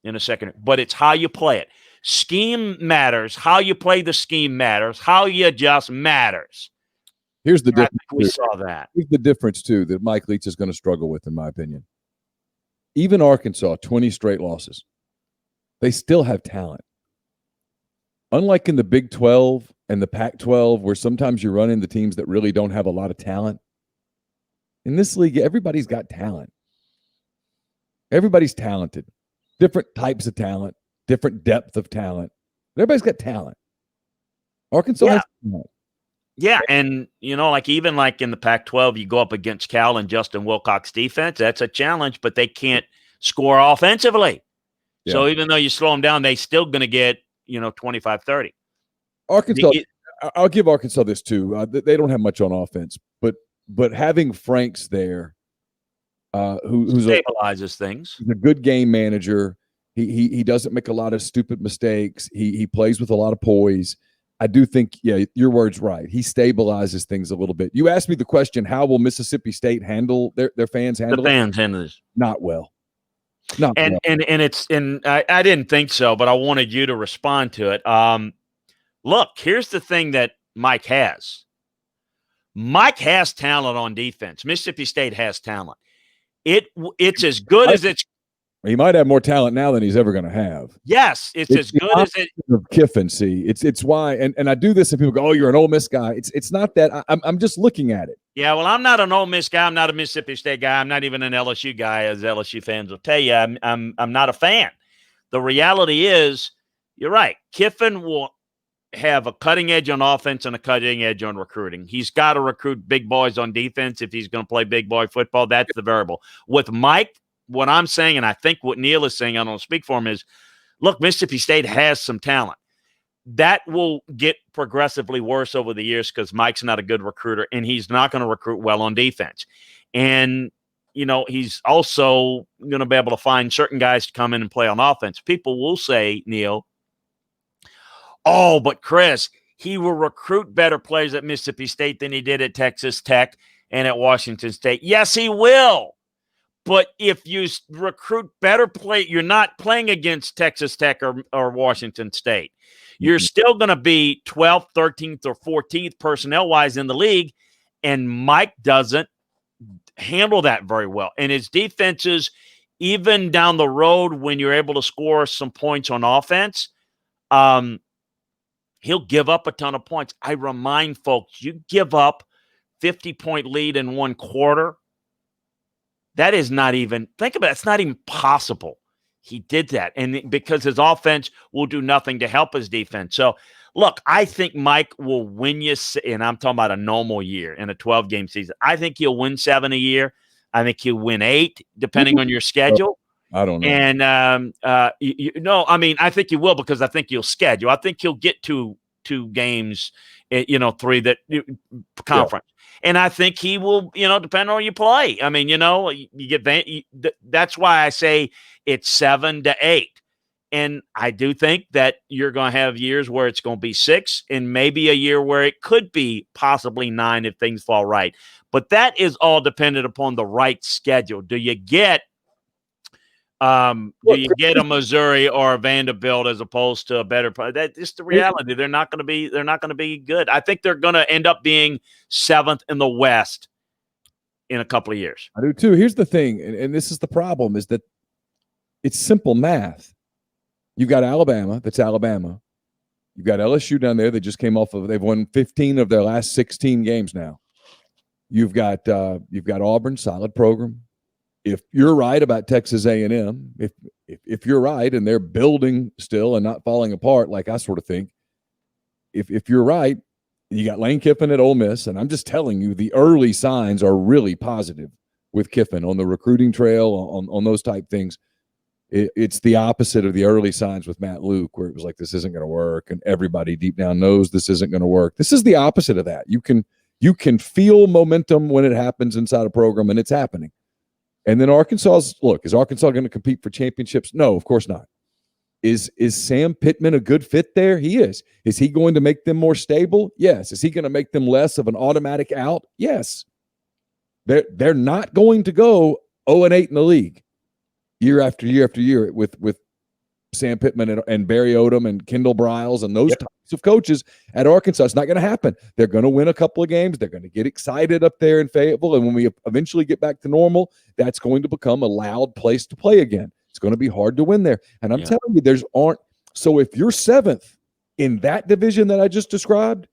in a second. But it's how you play it. Scheme matters. How you play the scheme matters. How you adjust matters. Here's the difference. We saw that. Here's the difference, too, that Mike Leach is going to struggle with, in my opinion. Even Arkansas, 20 straight losses. They still have talent. Unlike in the Big 12 and the Pac-12, where sometimes you run into teams that really don't have a lot of talent, in this league, everybody's got talent. Everybody's talented. Different types of talent, different depth of talent. Everybody's got talent. Arkansas has talent. Yeah, and, even in the Pac-12, you go up against Cal and Justin Wilcox defense. That's a challenge, but they can't score offensively. Yeah. So even though you slow them down, they still going to get, 25-30. Arkansas, I'll give Arkansas this too. They don't have much on offense, but having Franks there, who stabilizes things. He's a good game manager. He doesn't make a lot of stupid mistakes. He plays with a lot of poise. I do think, your word's right. He stabilizes things a little bit. You asked me the question, how will Mississippi State handle their fans handle the fans handle this? Not well. And I didn't think so, but I wanted you to respond to it. Look, here's the thing that Mike has. Mike has talent on defense. Mississippi State has talent. It's as good as it's. He might have more talent now than he's ever going to have. Yes, it's as good as it. Of Kiffin, see, it's why, and I do this, and people go, "Oh, you're an Ole Miss guy." It's not that. I'm just looking at it. Yeah, well, I'm not an Ole Miss guy. I'm not a Mississippi State guy. I'm not even an LSU guy, as LSU fans will tell you. I'm not a fan. The reality is, you're right. Kiffin will have a cutting edge on offense and a cutting edge on recruiting. He's got to recruit big boys on defense if he's going to play big boy football. That's the variable. With Mike, what I'm saying, and I think what Neal is saying, I don't speak for him, is, look, Mississippi State has some talent. That will get progressively worse over the years because Mike's not a good recruiter, and he's not going to recruit well on defense. And, he's also going to be able to find certain guys to come in and play on offense. People will say, Neal, oh, but Chris, he will recruit better players at Mississippi State than he did at Texas Tech and at Washington State. Yes, he will. But if you recruit better you're not playing against Texas Tech or Washington State. You're still going to be 12th, 13th, or 14th personnel-wise in the league, and Mike doesn't handle that very well. And his defenses, even down the road when you're able to score some points on offense, he'll give up a ton of points. I remind folks, you give up 50-point lead in one quarter, that is not even – think about it. It's not even possible. He did that, and because his offense will do nothing to help his defense. So, look, I think Mike will win you – and I'm talking about a normal year in a 12-game season. I think he'll win 7 a year. I think he'll win 8, depending on your schedule. I don't know. And, I think he will because I think he'll schedule. I think he'll get two games, 3 that conference. Yeah. And I think he will, depend on you play. I mean, you get that's why I say it's 7 to 8. And I do think that you're going to have years where it's going to be 6 and maybe a year where it could be possibly 9 if things fall right. But that is all dependent upon the right schedule. Do you get a Missouri or a Vanderbilt as opposed to a better – that's just the reality. They're not going to be good. I think they're going to end up being 7th in the West in a couple of years. I do too. Here's the thing, and this is the problem, is that it's simple math. You've got Alabama, that's Alabama. You've got LSU down there that just came off of – they've won 15 of their last 16 games now. You've got Auburn, solid program. if you're right about Texas A&M, if you're right and they're building still and not falling apart, like I sort of think, if you're right, you got Lane Kiffin at Ole Miss, and I'm just telling you, the early signs are really positive with Kiffin on the recruiting trail, on those type things. It's the opposite of the early signs with Matt Luke, where it was like, this isn't going to work, and everybody deep down knows this isn't going to work. This is the opposite of that. You can feel momentum when it happens inside a program, and it's happening. And then is Arkansas going to compete for championships? No, of course not. Is Sam Pittman a good fit there? He is. Is he going to make them more stable? Yes. Is he going to make them less of an automatic out? Yes. They're not going to go 0-8 in the league year after year after year with Sam Pittman and Barry Odom and Kendall Briles and those types of coaches at Arkansas. It's not going to happen. They're going to win a couple of games. They're going to get excited up there in Fayetteville. And when we eventually get back to normal, that's going to become a loud place to play again. It's going to be hard to win there. And I'm telling you, so if you're 7th in that division that I just described,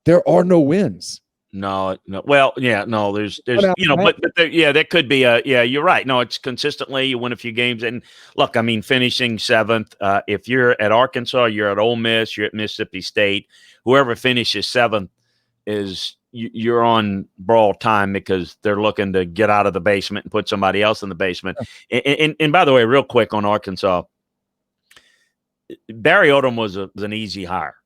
there are no wins. No. Well, there's that could be you're right. No, it's consistently you win a few games. And look, I mean, finishing 7th, if you're at Arkansas, you're at Ole Miss, you're at Mississippi State, whoever finishes 7th you're on borrowed time because they're looking to get out of the basement and put somebody else in the basement. And by the way, real quick on Arkansas, Barry Odom was an easy hire.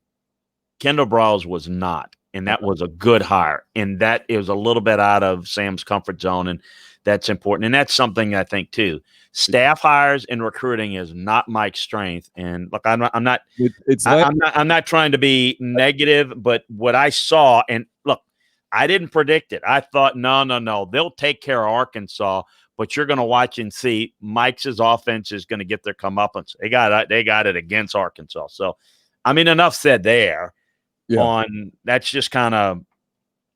Kendall Briles was not. And that was a good hire. And that is a little bit out of Sam's comfort zone. And that's important. And that's something I think too. Staff hires and recruiting is not Mike's strength. And look, I'm not trying to be negative, but what I saw, and look, I didn't predict it. I thought, no, they'll take care of Arkansas, but you're going to watch and see Mike's offense is going to get their comeuppance. They got it against Arkansas. So, I mean, enough said there. On that's just kind of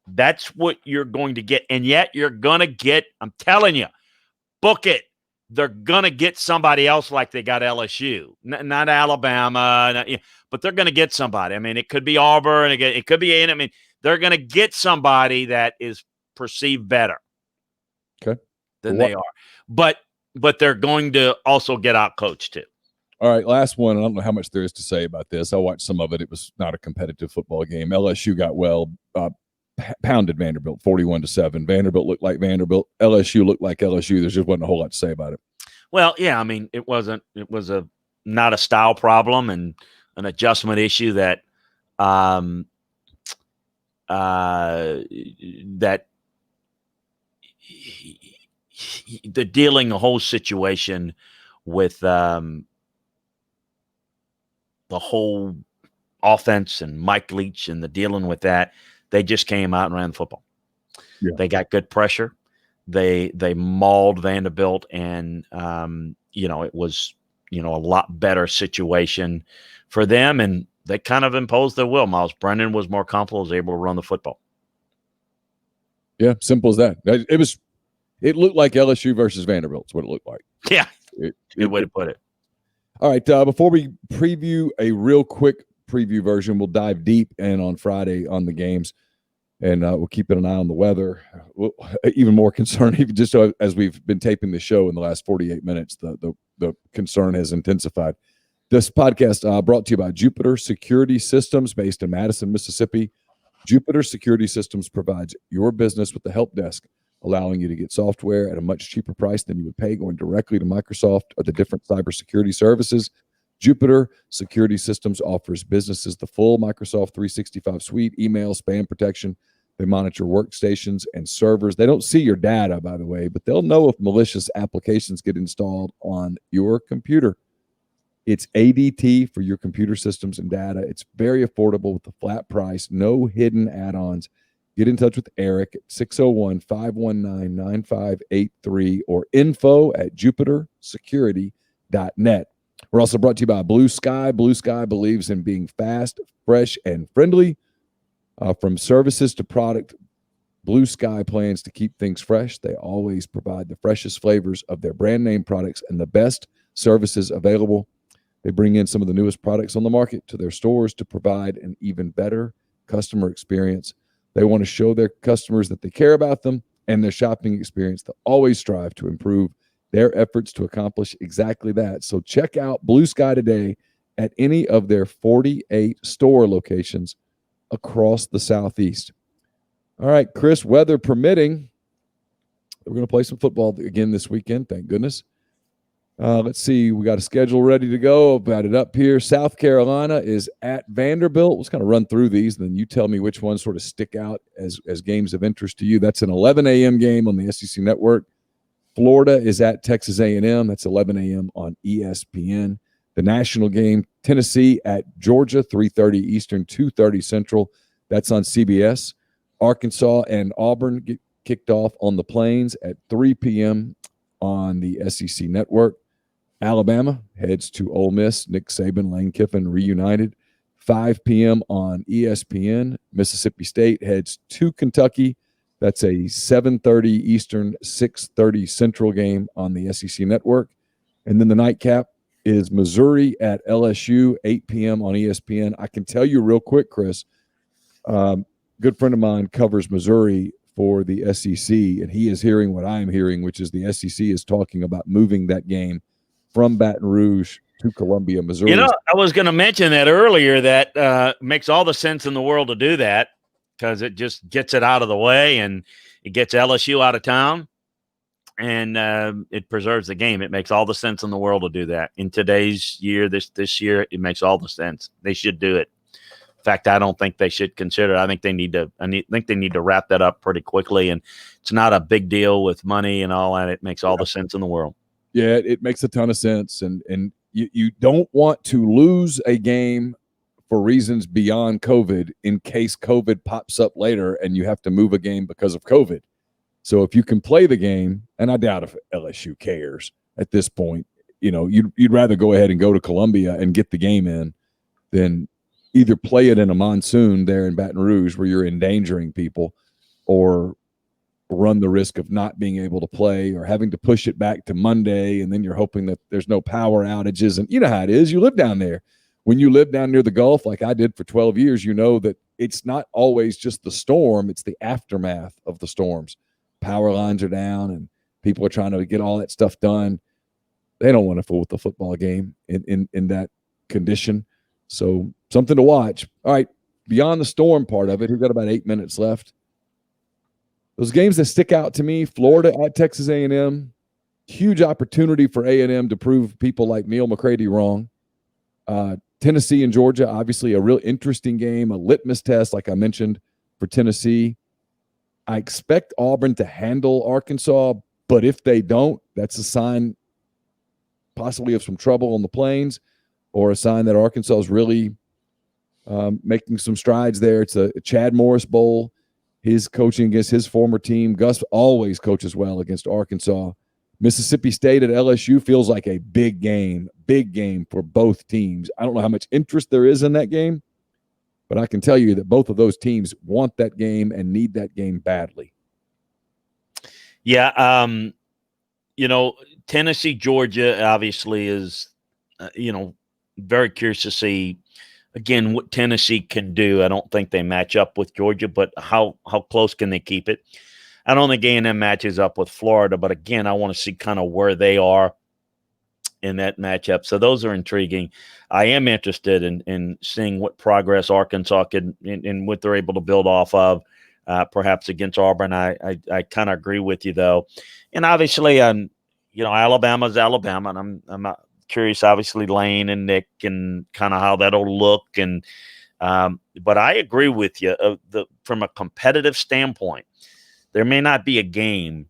that's what you're going to get, and yet you're gonna get. I'm telling you, book it. They're gonna get somebody else like they got LSU, not Alabama, but they're gonna get somebody. I mean, it could be Auburn, it could be A&M. I mean, they're gonna get somebody that is perceived better, than they are. But they're going to also get out coached too. All right, last one. I don't know how much there is to say about this. I watched some of it. It was not a competitive football game. LSU got pounded Vanderbilt 41-7. Vanderbilt looked like Vanderbilt. LSU looked like LSU. There just wasn't a whole lot to say about it. Well, yeah, I mean, it was not a style problem and an adjustment issue that the dealing the whole situation with the whole offense and Mike Leach and the dealing with that, they just came out and ran the football. Yeah. They got good pressure. They mauled Vanderbilt, and it was a lot better situation for them, and they kind of imposed their will. Miles Brennan was more comfortable, was able to run the football. Yeah, simple as that. It looked like LSU versus Vanderbilt is what it looked like. Yeah, good way to put it. All right, before we preview a real quick preview version, we'll dive deep in on Friday on the games, and we'll keep an eye on the weather. Even more concerned, even just as we've been taping the show in the last 48 minutes, the concern has intensified. This podcast brought to you by Jupiter Security Systems, based in Madison, Mississippi. Jupiter Security Systems provides your business with the help desk, allowing you to get software at a much cheaper price than you would pay going directly to Microsoft or the different cybersecurity services. Jupiter Security Systems offers businesses the full Microsoft 365 suite, email, spam protection. They monitor workstations and servers. They don't see your data, by the way, but they'll know if malicious applications get installed on your computer. It's ADT for your computer systems and data. It's very affordable with a flat price, no hidden add-ons. Get in touch with Eric at 601-519-9583 or info@jupitersecurity.net. We're also brought to you by Blue Sky. Blue Sky believes in being fast, fresh, and friendly. From services to product, Blue Sky plans to keep things fresh. They always provide the freshest flavors of their brand name products and the best services available. They bring in some of the newest products on the market to their stores to provide an even better customer experience. They want to show their customers that they care about them and their shopping experience. They'll always strive to improve their efforts to accomplish exactly that. So check out Blue Sky today at any of their 48 store locations across the Southeast. All right, Chris, weather permitting, we're going to play some football again this weekend, thank goodness. Let's see. We got a schedule ready to go. About it up here. South Carolina is at Vanderbilt. Let's kind of run through these, and then you tell me which ones sort of stick out as games of interest to you. That's an 11 a.m. game on the SEC Network. Florida is at Texas A&M. That's 11 a.m. on ESPN. The national game, Tennessee at Georgia, 3:30 Eastern, 2:30 Central. That's on CBS. Arkansas and Auburn get kicked off on the Plains at 3 p.m. on the SEC Network. Alabama heads to Ole Miss. Nick Saban, Lane Kiffin reunited. 5 p.m. on ESPN. Mississippi State heads to Kentucky. That's a 7:30 Eastern, 6:30 Central game on the SEC Network. And then the nightcap is Missouri at LSU, 8 p.m. on ESPN. I can tell you real quick, Chris, good friend of mine covers Missouri for the SEC, and he is hearing what I am hearing, which is the SEC is talking about moving that game from Baton Rouge to Columbia, Missouri. I was going to mention that earlier. That makes all the sense in the world to do that because it just gets it out of the way and it gets LSU out of town and it preserves the game. It makes all the sense in the world to do that. In today's year, this year, it makes all the sense. They should do it. In fact, I don't think they should consider it. I think they need to wrap that up pretty quickly. And it's not a big deal with money and all that. It makes all the sense in the world. Yeah, it makes a ton of sense. And you don't want to lose a game for reasons beyond COVID in case COVID pops up later and you have to move a game because of COVID. So if you can play the game, and I doubt if LSU cares at this point, you'd rather go ahead and go to Columbia and get the game in than either play it in a monsoon there in Baton Rouge where you're endangering people, or run the risk of not being able to play or having to push it back to Monday, and then you're hoping that there's no power outages. And you know how it is. You live down there. When you live down near the Gulf, like I did for 12 years, you know that it's not always just the storm, it's the aftermath of the storms. Power lines are down and people are trying to get all that stuff done. They don't want to fool with the football game in that condition. So something to watch. All right, beyond the storm part of it, we've got about 8 minutes left. Those games that stick out to me, Florida at Texas A&M, huge opportunity for A&M to prove people like Neal McCready wrong. Tennessee and Georgia, obviously a real interesting game, a litmus test, like I mentioned, for Tennessee. I expect Auburn to handle Arkansas, but if they don't, that's a sign possibly of some trouble on the Plains, or a sign that Arkansas is really making some strides there. It's a Chad Morris Bowl. His coaching against his former team. Gus always coaches well against Arkansas. Mississippi State at LSU feels like a big game for both teams. I don't know how much interest there is in that game, but I can tell you that both of those teams want that game and need that game badly. Yeah, Tennessee, Georgia obviously is, very curious to see, again, what Tennessee can do. I don't think they match up with Georgia, but how close can they keep it? I don't think A&M matches up with Florida, but again, I want to see kind of where they are in that matchup. So those are intriguing. I am interested in seeing what progress Arkansas can and what they're able to build off of, perhaps against Auburn. I kind of agree with you though, and obviously, Alabama's Alabama, and I'm not curious, obviously, Lane and Nick and kind of how that'll look. And but I agree with you. From a competitive standpoint, there may not be a game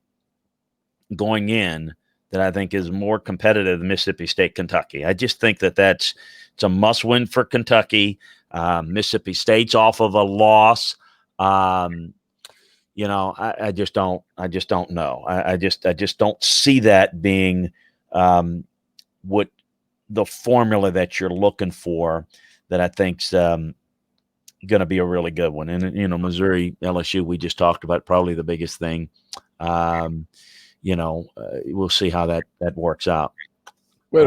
going in that I think is more competitive than Mississippi State, Kentucky. I just think it's a must-win for Kentucky. Mississippi State's off of a loss. I just don't know. I just don't see that being what the formula that you're looking for, that I think's going to be a really good one. And Missouri, LSU, we just talked about, probably the biggest thing. We'll see how that works out. We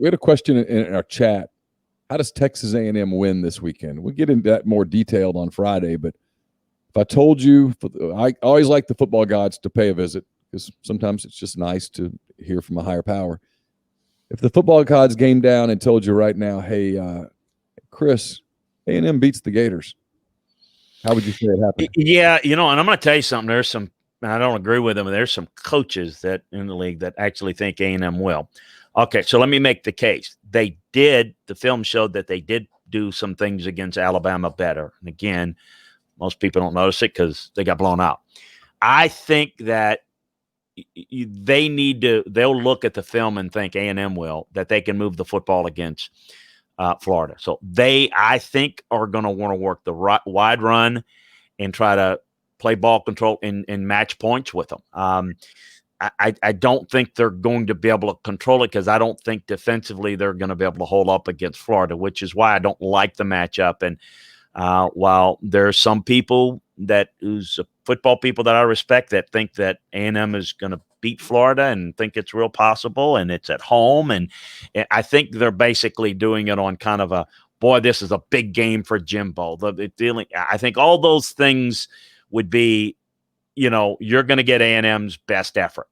had a question in our chat. How does Texas A&M win this weekend? We'll get into that more detailed on Friday, but If I told you, I always like the football gods to pay a visit because sometimes it's just nice to hear from a higher power. If the football gods came down and told you right now, hey, Chris, A&M beats the Gators, how would you say it happened? Yeah, and I'm going to tell you something. There's some, and I don't agree with them. There's some coaches that in the league that actually think A&M will. Okay, so let me make the case. The film showed that they did do some things against Alabama better. And again, most people don't notice it because they got blown out. I think that they'll look at the film and think A&M will, that they can move the football against Florida. So I think, are going to want to work the wide run and try to play ball control and match points with them. I don't think they're going to be able to control it because I don't think defensively they're going to be able to hold up against Florida, which is why I don't like the matchup. And while there are some people who's football people that I respect that think that A&M is going to beat Florida and think it's real possible and it's at home. And I think they're basically doing it on kind of a, boy, this is a big game for Jimbo. I think all those things would be, you're going to get A&M's best effort.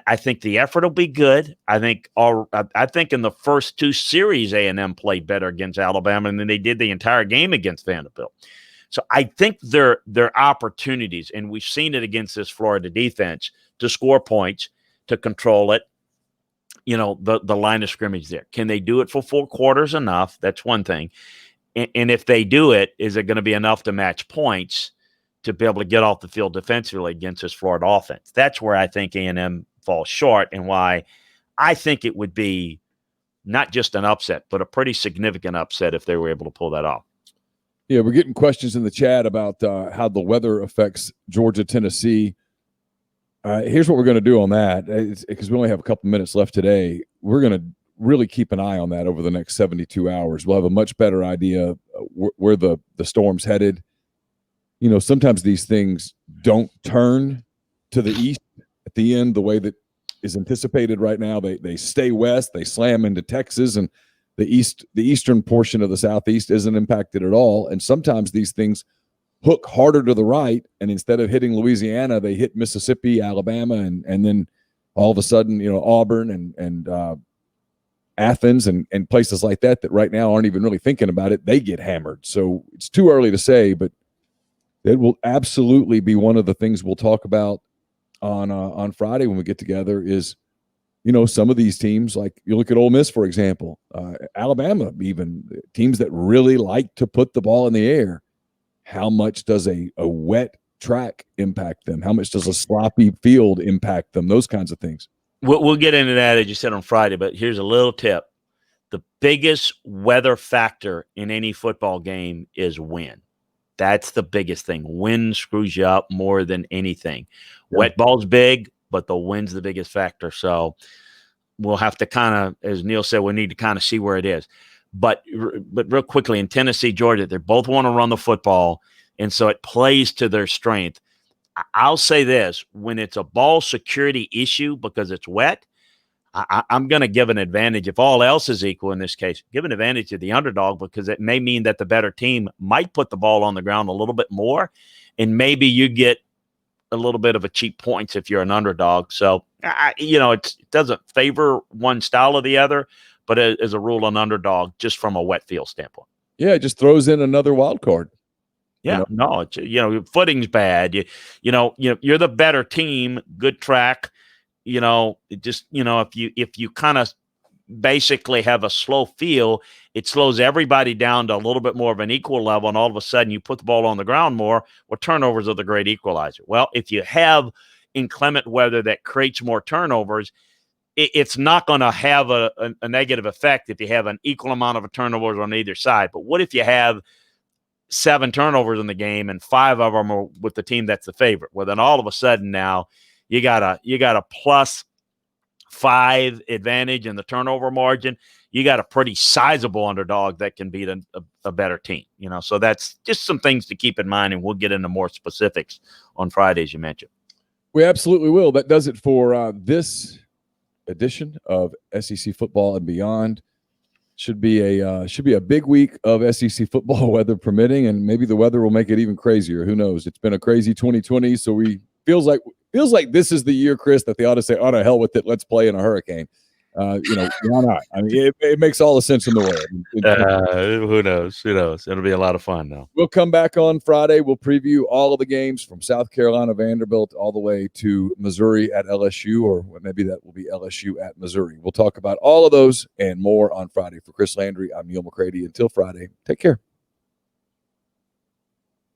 I think the effort will be good. I think in the first two series, A&M played better against Alabama than they did the entire game against Vanderbilt. So I think there are opportunities, and we've seen it against this Florida defense, to score points, to control it. The line of scrimmage there. Can they do it for 4 quarters? Enough? That's one thing. And if they do it, is it going to be enough to match points to be able to get off the field defensively against this Florida offense? That's where I think A&M falls short, and why I think it would be not just an upset, but a pretty significant upset if they were able to pull that off. Yeah, we're getting questions in the chat about how the weather affects Georgia, Tennessee. Here's what we're going to do on that, because we only have a couple minutes left today. We're going to really keep an eye on that over the next 72 hours. We'll have a much better idea where the storm's headed. Sometimes these things don't turn to the east at the end the way that is anticipated right now. They stay west, they slam into Texas, and the eastern portion of the southeast isn't impacted at all. And sometimes these things hook harder to the right, and instead of hitting Louisiana, they hit Mississippi, Alabama, and then all of a sudden, Auburn and Athens and places like that right now aren't even really thinking about it. They get hammered. So it's too early to say, but it will absolutely be one of the things we'll talk about on Friday when we get together. Is some of these teams, like you look at Ole Miss, for example, Alabama, even teams that really like to put the ball in the air. How much does a wet track impact them? How much does a sloppy field impact them? Those kinds of things. We'll get into that, as you said, on Friday, but here's a little tip. The biggest weather factor in any football game is wind. That's the biggest thing. Wind screws you up more than anything. Yeah. Wet ball's big, but the wind's the biggest factor. So we'll have to kind of, as Neal said, we need to kind of see where it is. But real quickly, in Tennessee, Georgia, they both want to run the football, and so it plays to their strength. I'll say this, when it's a ball security issue because it's wet, I'm going to give an advantage, if all else is equal in this case, give an advantage to the underdog, because it may mean that the better team might put the ball on the ground a little bit more, and maybe you get a little bit of a cheap points if you're an underdog. So, it doesn't favor one style or the other, but as a rule, an underdog just from a wet field standpoint. Yeah, it just throws in another wild card. Yeah, no, it's, footing's bad. You're the better team, good track. If you kind of basically have a slow feel, it slows everybody down to a little bit more of an equal level, and all of a sudden you put the ball on the ground more. Well, turnovers are the great equalizer. Well, if you have inclement weather that creates more turnovers, it's not going to have a negative effect if you have an equal amount of turnovers on either side. But what if you have 7 turnovers in the game and 5 of them are with the team that's the favorite? Well, then all of a sudden now you got a +5 advantage in the turnover margin. You got a pretty sizable underdog that can beat a better team. So that's just some things to keep in mind, and we'll get into more specifics on Friday, as you mentioned. We absolutely will. That does it for this edition of SEC Football and Beyond. Should be a big week of SEC football, weather permitting, and maybe the weather will make it even crazier. Who knows? It's been a crazy 2020, so feels like this is the year, Chris, that they ought to say, "Oh, to hell with it, let's play in a hurricane." Why not? I mean, it makes all the sense in the world. Who knows? Who knows? It'll be a lot of fun, though. We'll come back on Friday. We'll preview all of the games from South Carolina, Vanderbilt, all the way to Missouri at LSU, or maybe that will be LSU at Missouri. We'll talk about all of those and more on Friday. For Chris Landry, I'm Neal McCready. Until Friday, take care.